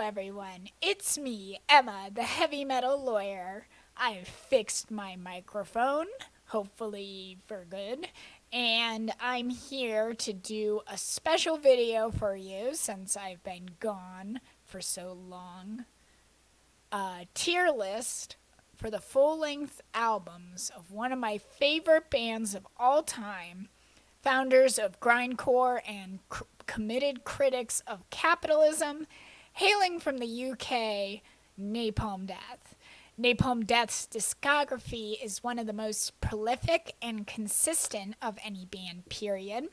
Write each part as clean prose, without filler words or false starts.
everyone. It's me, Emma, the heavy metal lawyer. I've fixed my microphone, hopefully for good, and I'm here to do a special video for you since I've been gone for so long. A tier list for the full-length albums of one of my favorite bands of all time, founders of grindcore and committed critics of capitalism, hailing from the UK, Napalm Death. Napalm Death's discography is one of the most prolific and consistent of any band, period,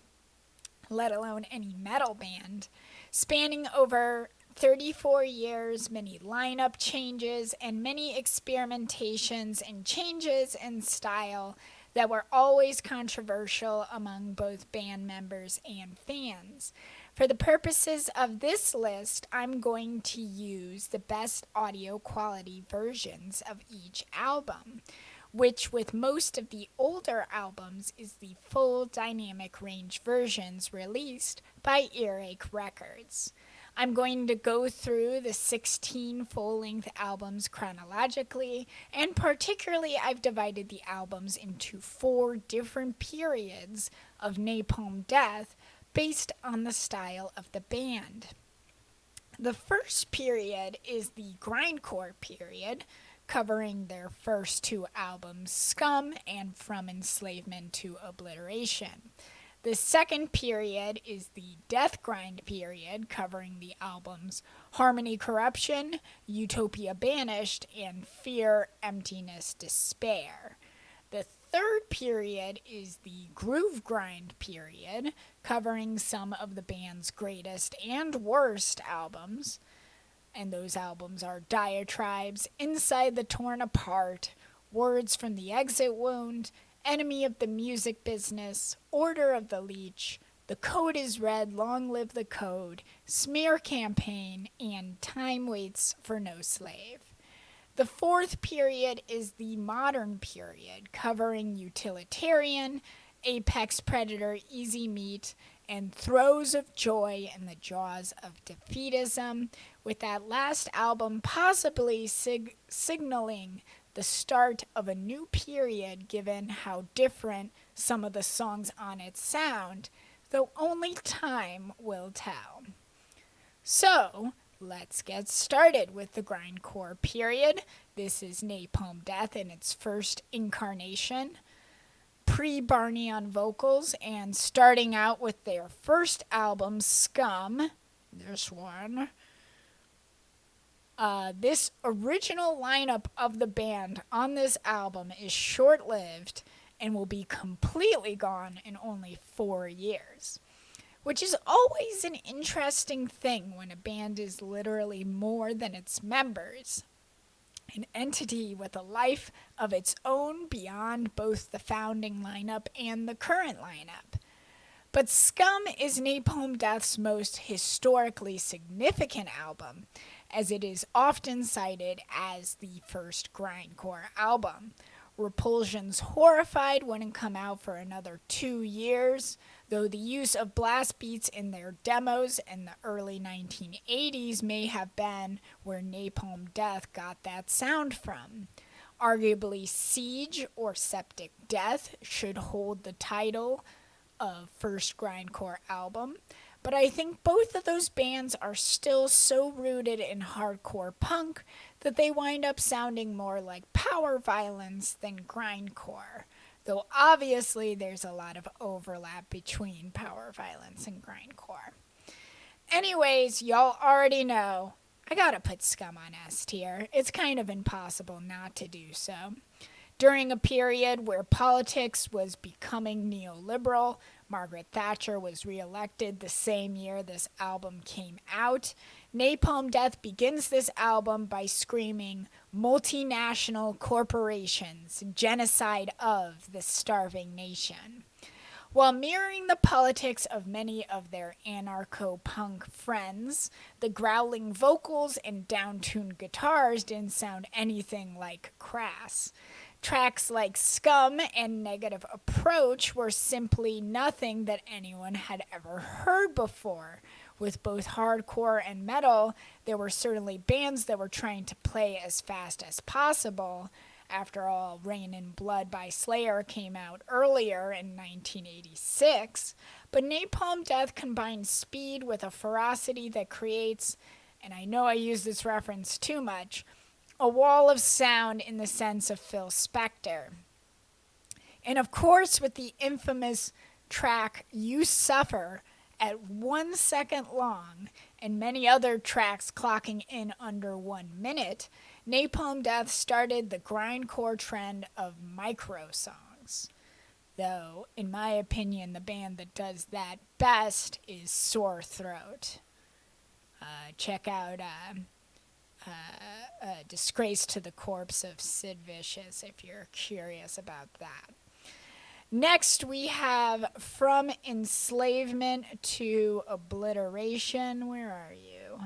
let alone any metal band, spanning over 34 years, many lineup changes, and many experimentations and changes in style that were always controversial among both band members and fans. For the purposes of this list, I'm going to use the best audio quality versions of each album, which with most of the older albums is the full dynamic range versions released by Earache Records. I'm going to go through the 16 full-length albums chronologically, and particularly I've divided the albums into 4 different periods of Napalm Death based on the style of the band. The first period is the grindcore period, covering their first 2 albums, Scum and From Enslavement to Obliteration. The second period is the death grind period, covering the albums Harmony Corruption, Utopia Banished, and Fear, Emptiness, Despair. The third period is the groove grind period, covering some of the band's greatest and worst albums. And those albums are Diatribes, Inside the Torn Apart, Words from the Exit Wound, Enemy of the Music Business, Order of the Leech, The Code is Red, Long Live the Code, Smear Campaign, and Time Waits for No Slave. The fourth period is the modern period, covering Utilitarian, Apex Predator, Easy Meat, and Throes of Joy in the Jaws of Defeatism, with that last album possibly signaling the start of a new period given how different some of the songs on it sound, though only time will tell. So, let's get started with the grindcore period. This is Napalm Death in its first incarnation, pre-Barney on vocals, and starting out with their first album, Scum, this one. This original lineup of the band on this album is short-lived and will be completely gone in only 4 years, which is always an interesting thing when a band is literally more than its members, an entity with a life of its own beyond both the founding lineup and the current lineup. But Scum is Napalm Death's most historically significant album, as it is often cited as the first grindcore album. Repulsion's Horrified wouldn't come out for another 2 years, though the use of blast beats in their demos in the early 1980s may have been where Napalm Death got that sound from. Arguably, Siege or Septic Death should hold the title of first grindcore album, but I think both of those bands are still so rooted in hardcore punk that they wind up sounding more like power violence than grindcore, though obviously there's a lot of overlap between power violence and grindcore. Anyways, y'all already know I gotta put Scum on S tier. It's kind of impossible not to do so. During a period where politics was becoming neoliberal, Margaret Thatcher was reelected the same year this album came out. Napalm Death begins this album by screaming, "Multinational corporations, genocide of the starving nation." While mirroring the politics of many of their anarcho-punk friends, the growling vocals and down-tuned guitars didn't sound anything like crass. Tracks like Scum and Negative Approach were simply nothing that anyone had ever heard before, with both hardcore and metal, there were certainly bands that were trying to play as fast as possible. After all, Rain and Blood by Slayer came out earlier in 1986, but Napalm Death combines speed with a ferocity that creates, and I know I use this reference too much, a wall of sound in the sense of Phil Spector. And of course, with the infamous track You Suffer at 1 second long, and many other tracks clocking in under 1 minute, Napalm Death started the grindcore trend of micro songs. Though, in my opinion, the band that does that best is Sore Throat. Check out Disgrace to the Corpse of Sid Vicious if you're curious about that. Next, we have From Enslavement to Obliteration. Where are you?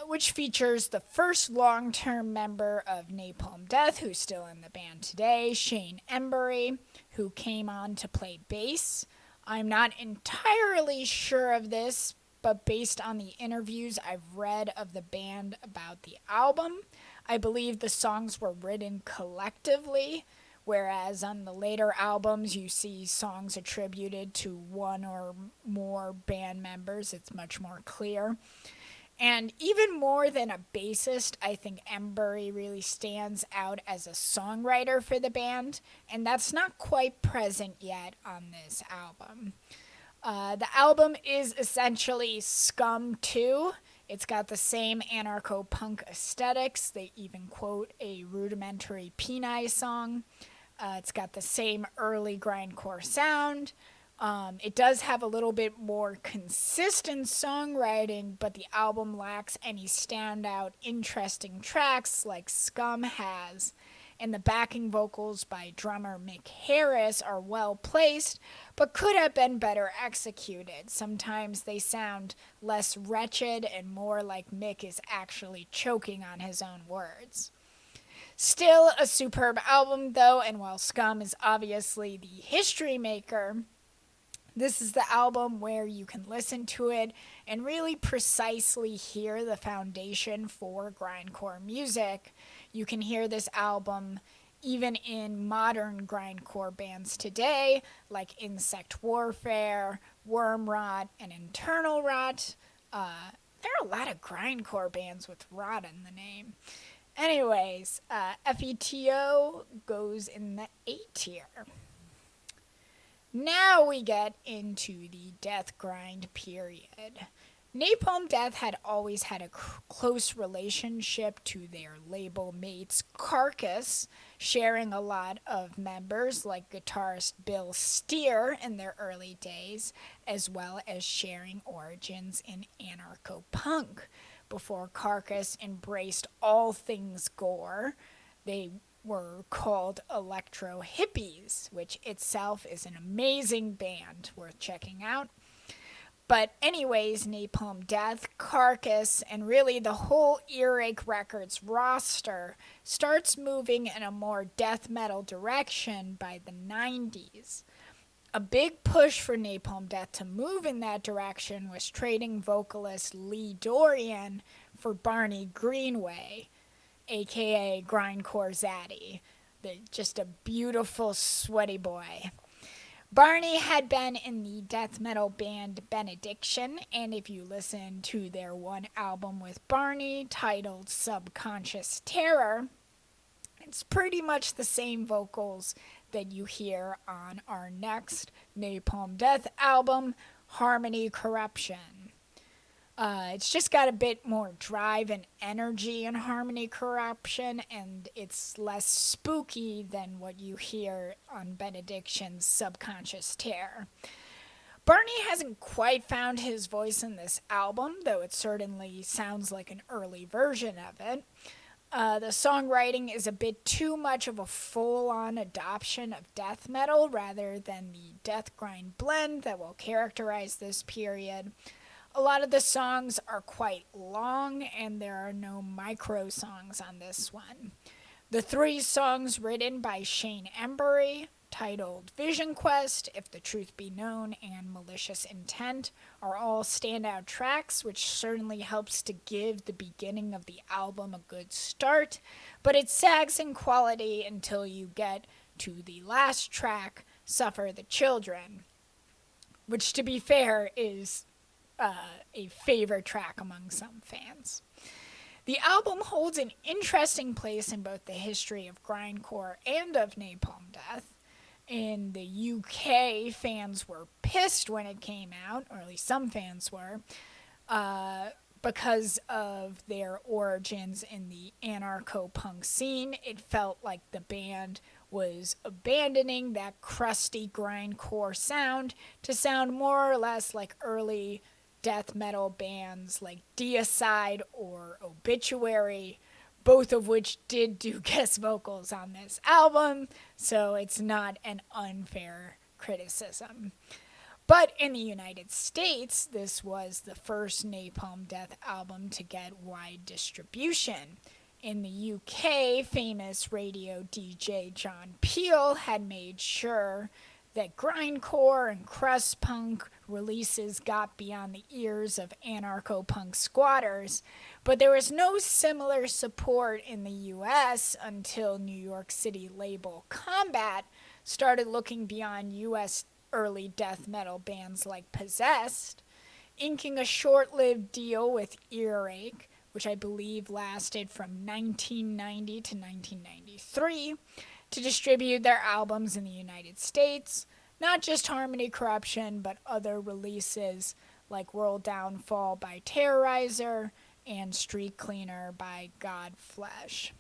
Which features the first long-term member of Napalm Death, who's still in the band today, Shane Embury, who came on to play bass. I'm not entirely sure of this, but based on the interviews I've read of the band about the album, I believe the songs were written collectively, whereas on the later albums you see songs attributed to one or more band members. It's much more clear. And even more than a bassist, I think Embury really stands out as a songwriter for the band, and that's not quite present yet on this album. The album is essentially Scum 2. It's got the same anarcho-punk aesthetics. They even quote a rudimentary Peni song. It's got the same early grindcore sound. It does have a little bit more consistent songwriting, but the album lacks any standout, interesting tracks like Scum has. And the backing vocals by drummer Mick Harris are well placed, but could have been better executed. Sometimes they sound less wretched and more like Mick is actually choking on his own words. Still a superb album, though, and while Scum is obviously the history maker, this is the album where you can listen to it and really precisely hear the foundation for grindcore music. You can hear this album even in modern grindcore bands today, like Insect Warfare, Wormrot, and Internal Rot. There are a lot of grindcore bands with rot in the name. Anyways, FETO goes in the A tier. Now we get into the death grind period. Napalm Death had always had a close relationship to their label mates Carcass, sharing a lot of members like guitarist Bill Steer in their early days, as well as sharing origins in anarcho-punk. Before Carcass embraced all things gore, they were called Electro Hippies, which itself is an amazing band worth checking out. But anyways, Napalm Death, Carcass, and really the whole Earache Records roster starts moving in a more death metal direction by the 90s. A big push for Napalm Death to move in that direction was trading vocalist Lee Dorian for Barney Greenway, aka Grindcore Zaddy, just a beautiful, sweaty boy. Barney had been in the death metal band Benediction, and if you listen to their one album with Barney titled Subconscious Terror, it's pretty much the same vocals that you hear on our next Napalm Death album, Harmony Corruption. It's just got a bit more drive and energy in Harmony Corruption, and it's less spooky than what you hear on Benediction's Subconscious Terror. Barney hasn't quite found his voice in this album, though it certainly sounds like an early version of it. The songwriting is a bit too much of a full-on adoption of death metal rather than the death grind blend that will characterize this period. A lot of the songs are quite long, and there are no micro songs on this one. The 3 songs written by Shane Embury, titled Vision Quest, If the Truth Be Known, and Malicious Intent are all standout tracks, which certainly helps to give the beginning of the album a good start, but it sags in quality until you get to the last track, Suffer the Children, which, to be fair, is a favorite track among some fans. The album holds an interesting place in both the history of grindcore and of Napalm Death. In the UK, fans were pissed when it came out, or at least some fans were, because of their origins in the anarcho-punk scene. It felt like the band was abandoning that crusty grindcore sound to sound more or less like early death metal bands like Deicide or Obituary, both of which did do guest vocals on this album, so it's not an unfair criticism. But in the United States, this was the first Napalm Death album to get wide distribution. In the UK, famous radio DJ John Peel had made sure that grindcore and crust punk releases got beyond the ears of anarcho-punk squatters, but there was no similar support in the US until New York City label Combat started looking beyond US early death metal bands like Possessed, inking a short-lived deal with Earache, which I believe lasted from 1990 to 1993, to distribute their albums in the United States, not just Harmony Corruption, but other releases like World Downfall by Terrorizer and Street Cleaner by Godflesh.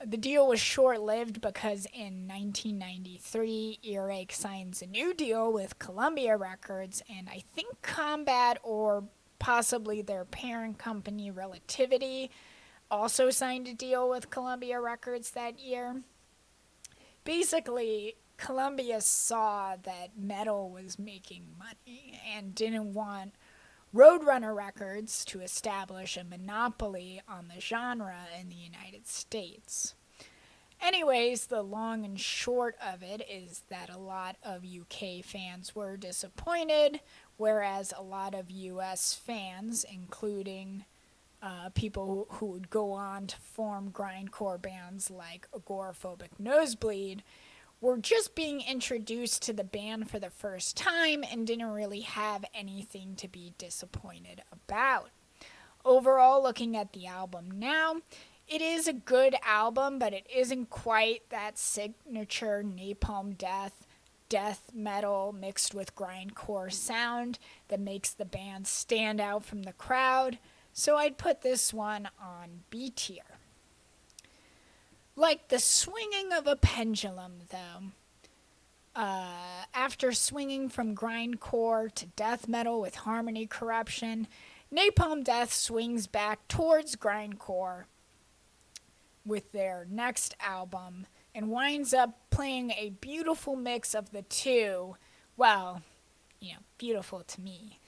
The deal was short-lived because in 1993, Earache signs a new deal with Columbia Records, and I think Combat, or possibly their parent company Relativity, also signed a deal with Columbia Records that year. Basically, Columbia saw that metal was making money and didn't want Roadrunner Records to establish a monopoly on the genre in the United States. Anyways, the long and short of it is that a lot of UK fans were disappointed, whereas a lot of US fans, including people who would go on to form grindcore bands like Agoraphobic Nosebleed, were just being introduced to the band for the first time and didn't really have anything to be disappointed about. Overall, looking at the album now, it is a good album, but it isn't quite that signature Napalm death metal mixed with grindcore sound that makes the band stand out from the crowd, so I'd put this one on B tier. Like the swinging of a pendulum, though. After swinging from grindcore to death metal with Harmony Corruption, Napalm Death swings back towards grindcore with their next album and winds up playing a beautiful mix of the two. Well, beautiful to me.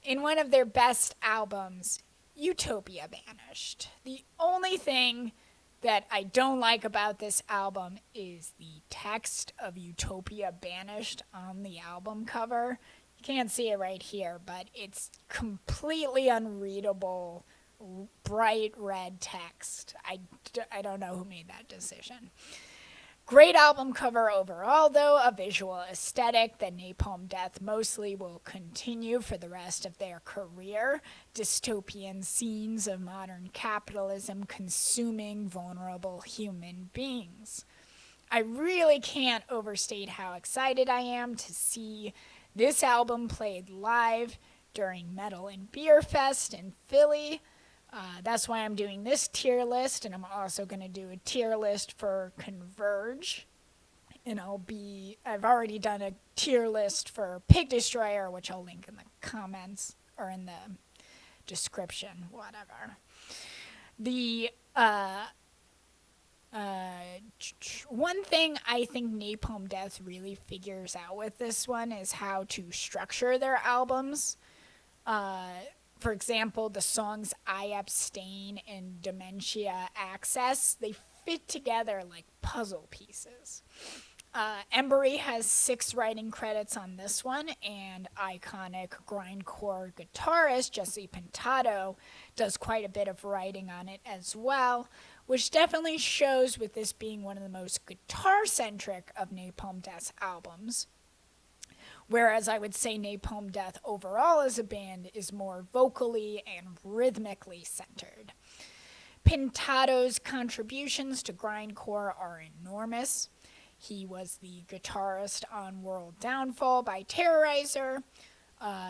In one of their best albums, Utopia Banished. The only thing that I don't like about this album is the text of Utopia Banished on the album cover. You can't see it right here, but it's completely unreadable, bright red text. I don't know who made that decision. Great album cover overall, though, a visual aesthetic that Napalm Death mostly will continue for the rest of their career. Dystopian scenes of modern capitalism consuming vulnerable human beings. I really can't overstate how excited I am to see this album played live during Metal and Beer Fest in Philly. That's why I'm doing this tier list, and I'm also going to do a tier list for Converge. And I've already done a tier list for Pig Destroyer, which I'll link in the comments or in the description, whatever. The one thing I think Napalm Death really figures out with this one is how to structure their albums. For example, the songs I Abstain and Dementia Access, they fit together like puzzle pieces. Embry has 6 writing credits on this one, and iconic grindcore guitarist Jesse Pintado does quite a bit of writing on it as well, which definitely shows with this being one of the most guitar-centric of Napalm Death's albums. Whereas I would say Napalm Death overall as a band is more vocally and rhythmically centered. Pintado's contributions to grindcore are enormous. He was the guitarist on World Downfall by Terrorizer.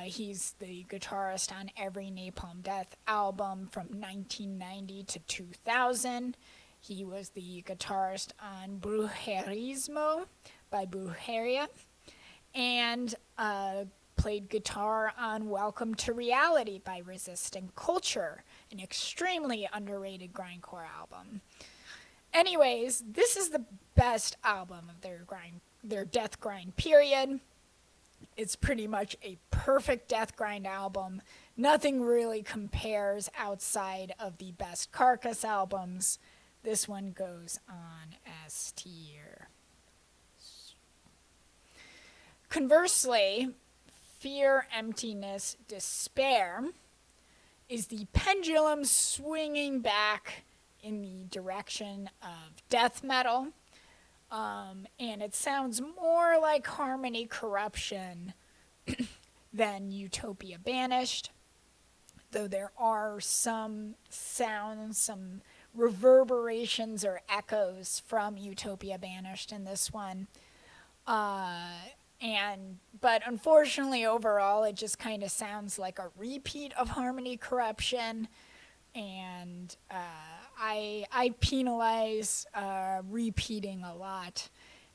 He's the guitarist on every Napalm Death album from 1990 to 2000. He was the guitarist on Brujerismo by Brujeria. And played guitar on Welcome to Reality by Resisting Culture, an extremely underrated grindcore album. Anyways, this is the best album of their death grind period. It's pretty much a perfect death grind album. Nothing really compares outside of the best Carcass albums. This one goes on S tier. Conversely, Fear, Emptiness, Despair is the pendulum swinging back in the direction of death metal. And it sounds more like Harmony Corruption than Utopia Banished, though there are some sounds, some reverberations or echoes from Utopia Banished in this one. But unfortunately, overall, it just kind of sounds like a repeat of Harmony Corruption, and I penalize repeating a lot.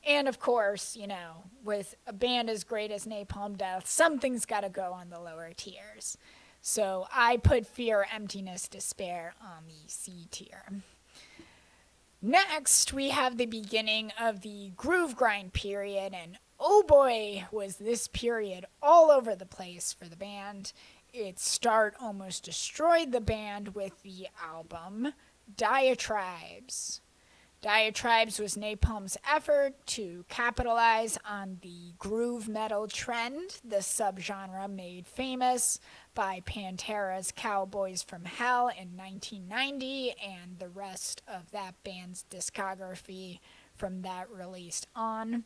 And of course, you know, with a band as great as Napalm Death, something's got to go on the lower tiers. So I put Fear, Emptiness, Despair on the C tier. Next, we have the beginning of the groove grind period, and oh boy, was this period all over the place for the band. Its start almost destroyed the band with the album Diatribes. Diatribes was Napalm's effort to capitalize on the groove metal trend, the subgenre made famous by Pantera's Cowboys from Hell in 1990 and the rest of that band's discography from that release on.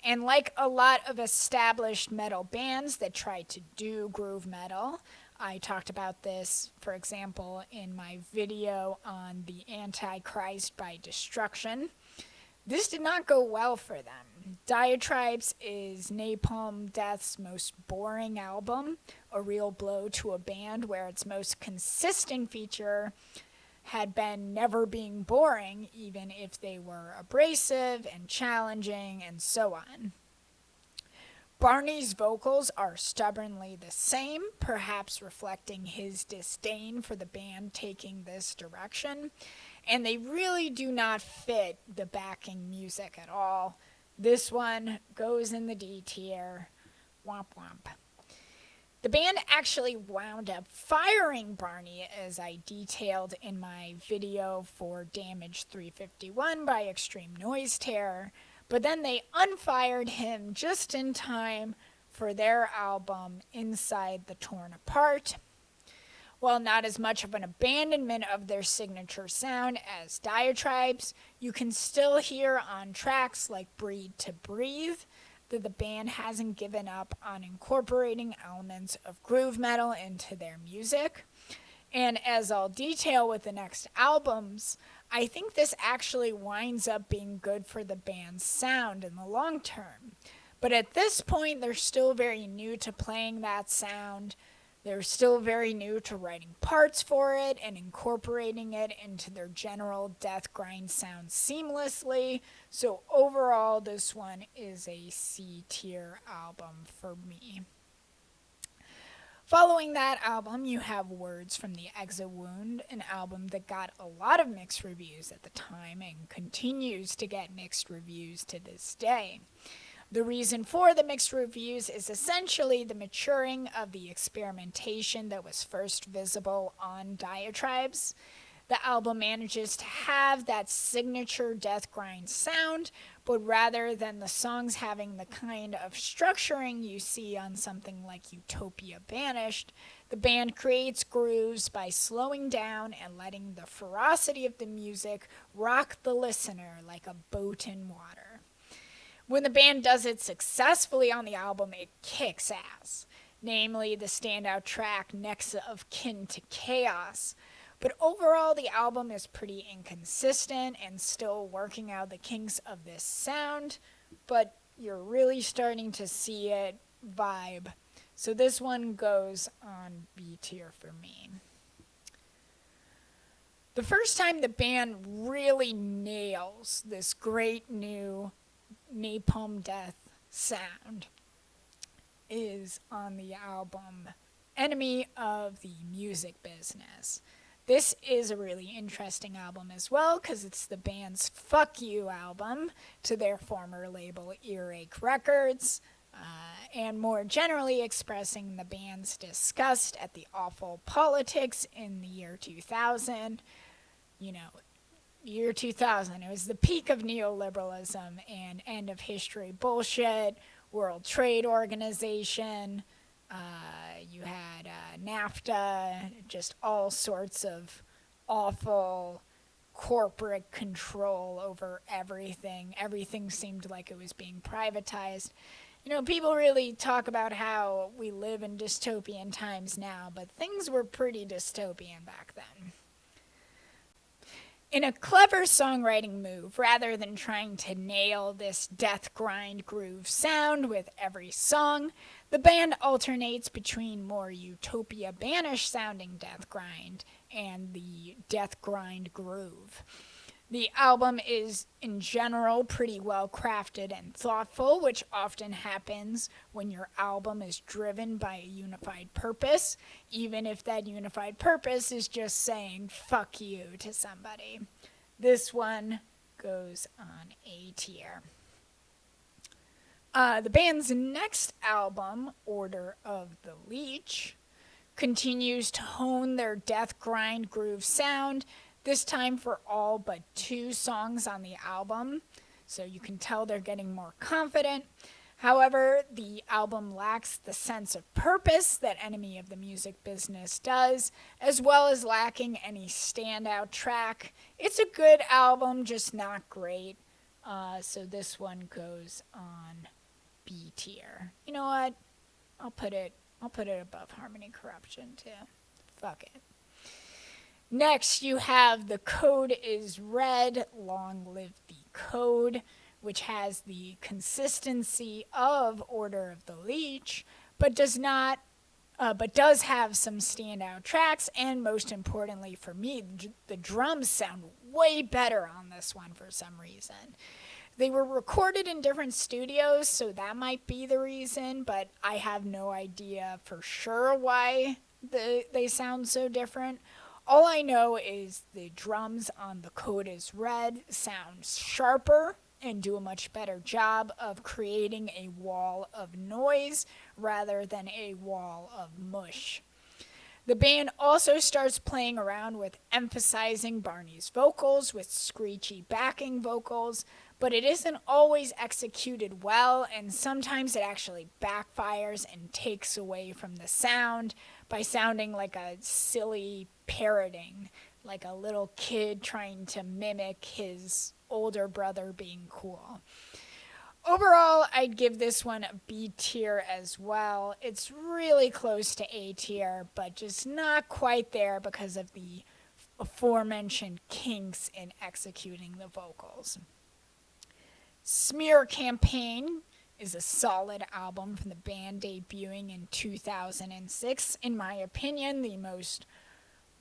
And like a lot of established metal bands that try to do groove metal, I talked about this, for example, in my video on the Antichrist by Destruction. This did not go well for them. Diatribes is Napalm Death's most boring album, a real blow to a band where its most consistent feature had been never being boring, even if they were abrasive and challenging and so on. Barney's vocals are stubbornly the same, perhaps reflecting his disdain for the band taking this direction, and they really do not fit the backing music at all. This one goes in the D tier. Womp womp. The band actually wound up firing Barney, as I detailed in my video for Damage 351 by Extreme Noise Terror, but then they unfired him just in time for their album Inside the Torn Apart. While not as much of an abandonment of their signature sound as Diatribes, you can still hear on tracks like Breed to Breathe that the band hasn't given up on incorporating elements of groove metal into their music. And as I'll detail with the next albums, I think this actually winds up being good for the band's sound in the long term. But at this point, they're still very new to playing that sound. They're still very new to writing parts for it and incorporating it into their general death grind sound seamlessly. So overall, this one is a C tier album for me. Following that album, you have Words from the Exit Wound, an album that got a lot of mixed reviews at the time and continues to get mixed reviews to this day. The reason for the mixed reviews is essentially the maturing of the experimentation that was first visible on Diatribes. The album manages to have that signature death grind sound, but rather than the songs having the kind of structuring you see on something like Utopia Banished, the band creates grooves by slowing down and letting the ferocity of the music rock the listener like a boat in water. When the band does it successfully on the album, it kicks ass, namely the standout track Next of Kin to Chaos. But overall, the album is pretty inconsistent and still working out the kinks of this sound, but you're really starting to see it vibe. So this one goes on B tier for me. The first time the band really nails this great new Napalm Death sound is on the album Enemy of the Music Business. This is a really interesting album as well because it's the band's Fuck You album to their former label Earache Records, and more generally expressing the band's disgust at the awful politics in the year 2000. You know, year 2000, it was the peak of neoliberalism and end of history bullshit, World Trade Organization, you had NAFTA, just all sorts of awful corporate control over everything. Everything seemed like it was being privatized. You know, people really talk about how we live in dystopian times now, but things were pretty dystopian back then. In a clever songwriting move, rather than trying to nail this death grind groove sound with every song, the band alternates between more Utopia Banished sounding death grind and the death grind groove. The album is, in general, pretty well crafted and thoughtful, which often happens when your album is driven by a unified purpose, even if that unified purpose is just saying fuck you to somebody. This one goes on A tier. The band's next album, Order of the Leech, continues to hone their death grind groove sound, this time for all but 2 songs on the album, so you can tell they're getting more confident. However, the album lacks the sense of purpose that Enemy of the Music Business does, as well as lacking any standout track. It's a good album, just not great. So this one goes on B tier. You know what? I'll put it above Harmony Corruption too. Fuck it. Next, you have The Code is Red, Long Live the Code, which has the consistency of Order of the Leech, but does have some standout tracks, and most importantly for me, the drums sound way better on this one for some reason. They were recorded in different studios, so that might be the reason, but I have no idea for sure why they sound so different. All I know is the drums on The Code is Red sound sharper and do a much better job of creating a wall of noise rather than a wall of mush. The band also starts playing around with emphasizing Barney's vocals with screechy backing vocals, but it isn't always executed well, and sometimes it actually backfires and takes away from the sound by sounding like a silly parroting, like a little kid trying to mimic his older brother being cool. Overall, I'd give this one a B tier as well. It's really close to A tier, but just not quite there because of the aforementioned kinks in executing the vocals. Smear Campaign is a solid album from the band debuting in 2006. In my opinion, the most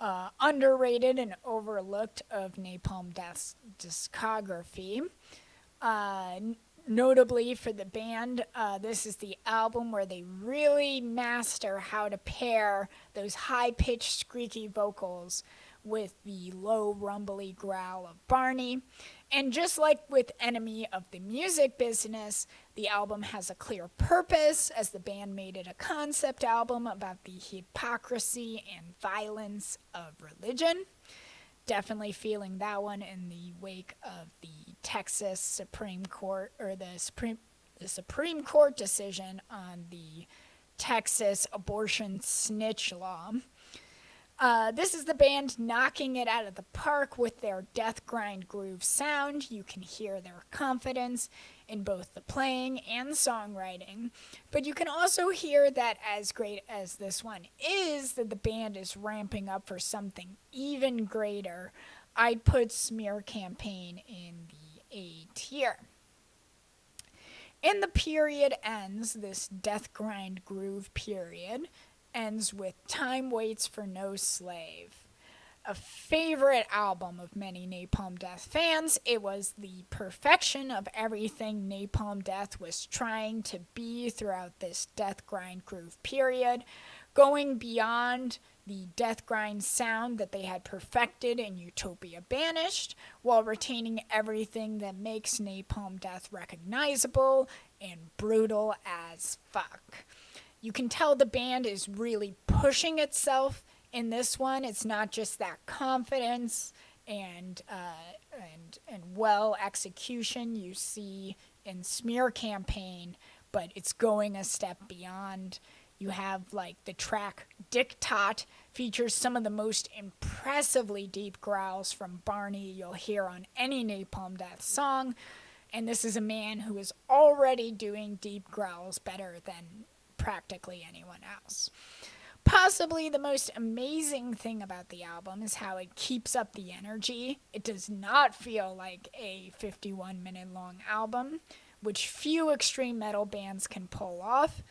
underrated and overlooked of Napalm Death's discography. Notably for the band, this is the album where they really master how to pair those high-pitched, squeaky vocals with the low, rumbly growl of Barney. And just like with Enemy of the Music Business, the album has a clear purpose, as the band made it a concept album about the hypocrisy and violence of religion. definitely feeling that one in the wake of the Texas Supreme Court, or the Supreme Court decision on the Texas abortion snitch law. This is the band knocking it out of the park with their death grind groove sound. You can hear their confidence in both the playing and songwriting, but you can also hear that, as great as this one is, that the band is ramping up for something even greater. I'd put Smear Campaign in the A tier. And the period ends, this death grind groove period, ends with Time Waits for No Slave. A favorite album of many Napalm Death fans. It was the perfection of everything Napalm Death was trying to be throughout this death grind groove period, going beyond the death grind sound that they had perfected in Utopia Banished, while retaining everything that makes Napalm Death recognizable and brutal as fuck. You can tell the band is really pushing itself in this one. It's not just that confidence and well execution you see in Smear Campaign, but it's going a step beyond. You have like the track Dick Tot features some of the most impressively deep growls from Barney you'll hear on any Napalm Death song, and this is a man who is already doing deep growls better than practically anyone else. Possibly the most amazing thing about the album is how it keeps up the energy. It does not feel like a 51-minute long album, which few extreme metal bands can pull off.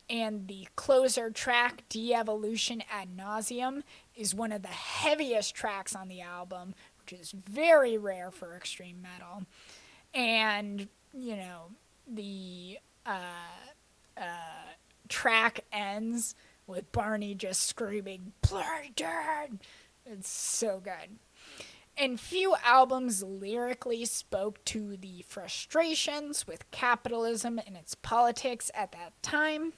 And the closer track, De-Evolution Ad Nauseum, is one of the heaviest tracks on the album, which is very rare for extreme metal. And, you know, the track ends with Barney just screaming, "Play dead!" It's so good. And few albums lyrically spoke to the frustrations with capitalism and its politics at that time,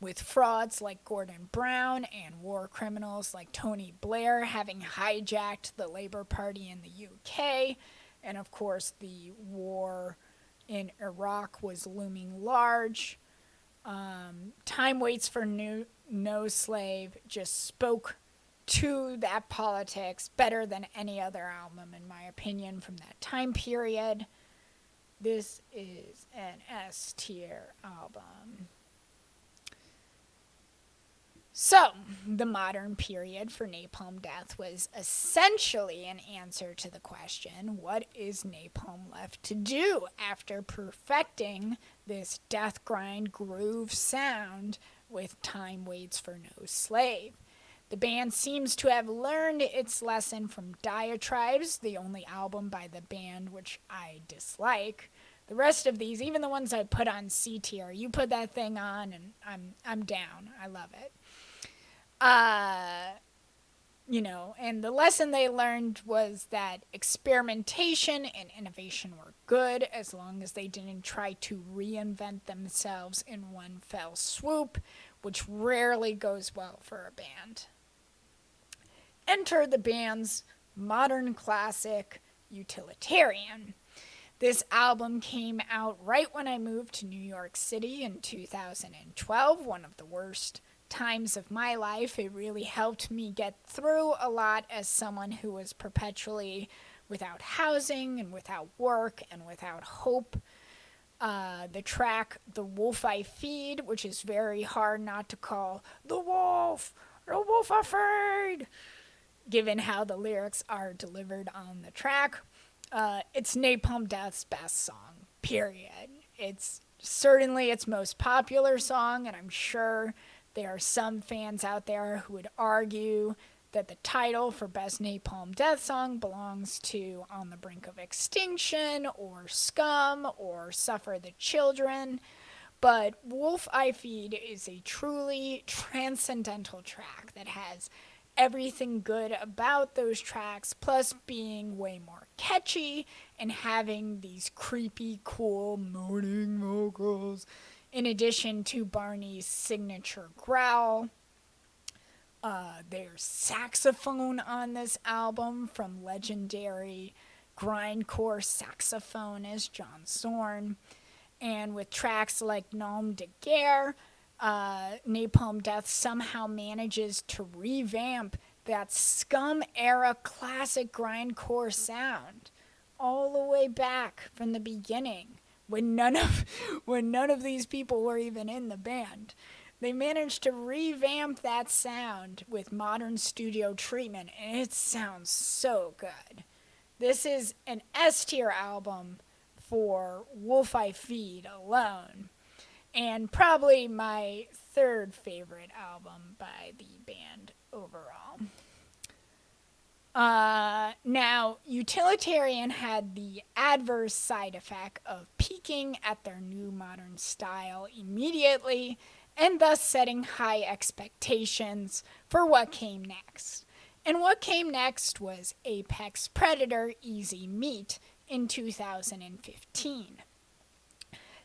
with frauds like Gordon Brown and war criminals like Tony Blair having hijacked the Labour Party in the UK, and of course the war in Iraq was looming large. Time Waits for No Slave just spoke to that politics better than any other album, in my opinion, from that time period. This is an S tier album. So, the modern period for Napalm Death was essentially an answer to the question, what is Napalm left to do after perfecting this death grind groove sound with Time Waits for No Slave? The band seems to have learned its lesson from Diatribes, the only album by the band which I dislike. The rest of these, even the ones I put on C tier, you put that thing on and I'm down. I love it. And the lesson they learned was that experimentation and innovation were good as long as they didn't try to reinvent themselves in one fell swoop, which rarely goes well for a band. Enter the band's modern classic, Utilitarian. This album came out right when I moved to New York City in 2012, one of the worst times of my life. It really helped me get through a lot as someone who was perpetually without housing and without work and without hope. The track The Wolf I Feed, which is very hard not to call the wolf I feed, given how the lyrics are delivered on the track. It's Napalm Death's best song, period. It's certainly its most popular song, and I'm sure there are some fans out there who would argue that the title for Best Napalm Death Song belongs to On the Brink of Extinction or Scum or Suffer the Children. But Wolf I Feed is a truly transcendental track that has everything good about those tracks, plus being way more catchy and having these creepy, cool, moaning vocals, in addition to Barney's signature growl. There's saxophone on this album from legendary grindcore saxophonist John Zorn. And with tracks like Nom de Guerre, Napalm Death somehow manages to revamp that scum era classic grindcore sound all the way back from the beginning when none of these people were even in the band. They managed to revamp that sound with modern studio treatment, and it sounds so good. This is an S tier album for Wolf I Feed alone, and probably my third favorite album by the band overall. Now, Utilitarian had the adverse side effect of peaking at their new modern style immediately and thus setting high expectations for what came next. And what came next was Apex Predator Easy Meat in 2015.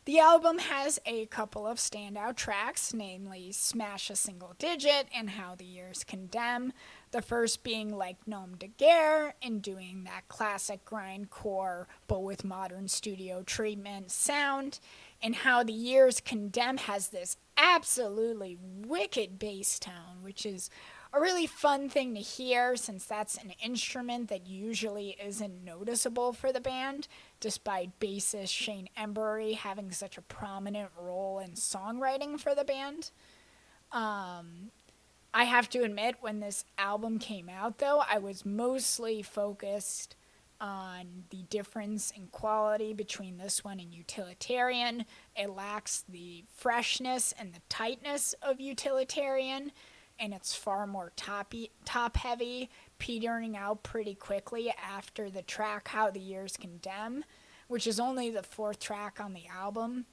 The album has a couple of standout tracks, namely Smash a Single Digit and How the Years Condemn, the first being like Nom de Guerre and doing that classic grindcore but with modern studio treatment sound, and How the Years Condemn has this absolutely wicked bass tone, which is a really fun thing to hear since that's an instrument that usually isn't noticeable for the band, despite bassist Shane Embury having such a prominent role in songwriting for the band. I have to admit, when this album came out, though, I was mostly focused on the difference in quality between this one and Utilitarian. It lacks the freshness and the tightness of Utilitarian, and it's far more top heavy, petering out pretty quickly after the track How the Years Condemn, which is only the fourth track on the album.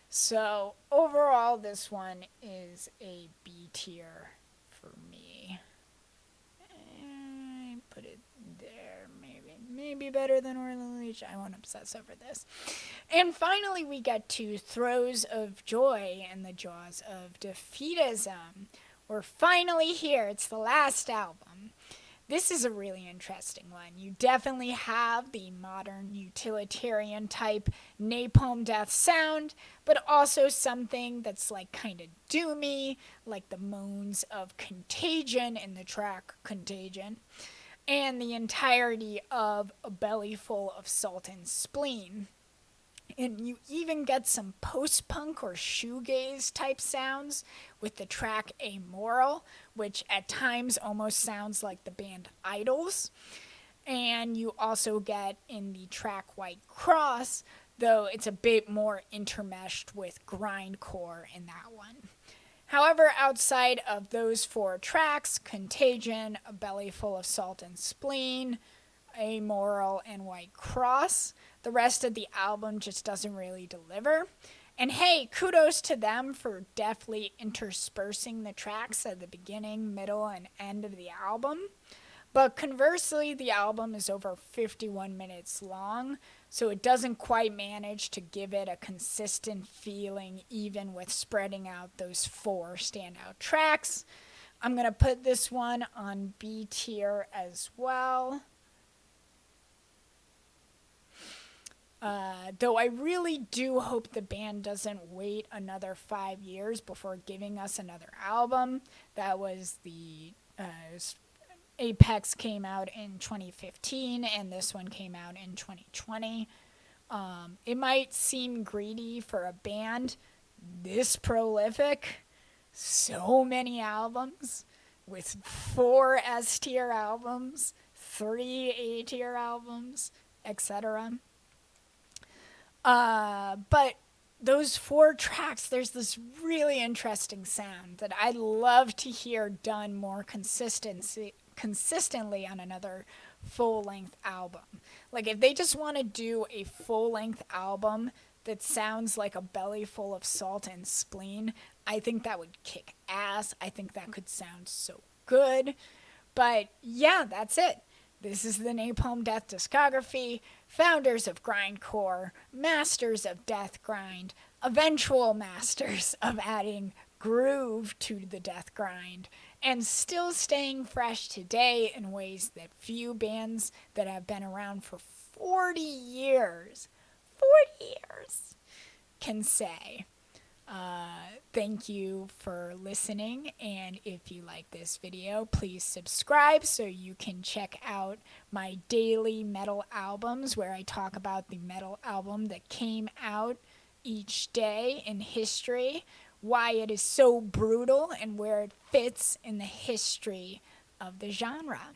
So overall, this one is a B tier for me. Put it there, maybe better than Orland Leach. I won't obsess over this. And finally, we get to Throes of Joy and the Jaws of Defeatism. We're finally here. It's the last album. This is a really interesting one. You definitely have the modern utilitarian type Napalm Death sound, but also something that's like kind of doomy, like the moans of Contagion in the track Contagion, and the entirety of A Belly Full of Salt and Spleen. And you even get some post-punk or shoegaze type sounds with the track Amoral, which at times almost sounds like the band Idols. And you also get in the track White Cross, though it's a bit more intermeshed with grindcore in that one. However, outside of those four tracks, Contagion, A Belly Full of Salt and Spleen, Amoral, and White Cross, the rest of the album just doesn't really deliver. And hey, kudos to them for deftly interspersing the tracks at the beginning, middle, and end of the album. But conversely, the album is over 51 minutes long, so it doesn't quite manage to give it a consistent feeling even with spreading out those four standout tracks. I'm going to put this one on B tier as well. Though I really do hope the band doesn't wait another 5 years before giving us another album. That was the Apex came out in 2015, and this one came out in 2020. It might seem greedy for a band this prolific, so many albums, with 4 S-tier albums, 3 A-tier albums, etc. But those 4 tracks, there's this really interesting sound that I'd love to hear done more consistently on another full-length album. Like, if they just want to do a full-length album that sounds like A Belly Full of Salt and Spleen, I think that would kick ass. I think that could sound so good. But yeah, that's it. This is the Napalm Death discography, founders of grindcore, masters of death grind, eventual masters of adding groove to the death grind, and still staying fresh today in ways that few bands that have been around for 40 years, 40 years, can say. Thank you for listening, and if you like this video, please subscribe so you can check out my daily metal albums where I talk about the metal album that came out each day in history, why it is so brutal, and where it fits in the history of the genre.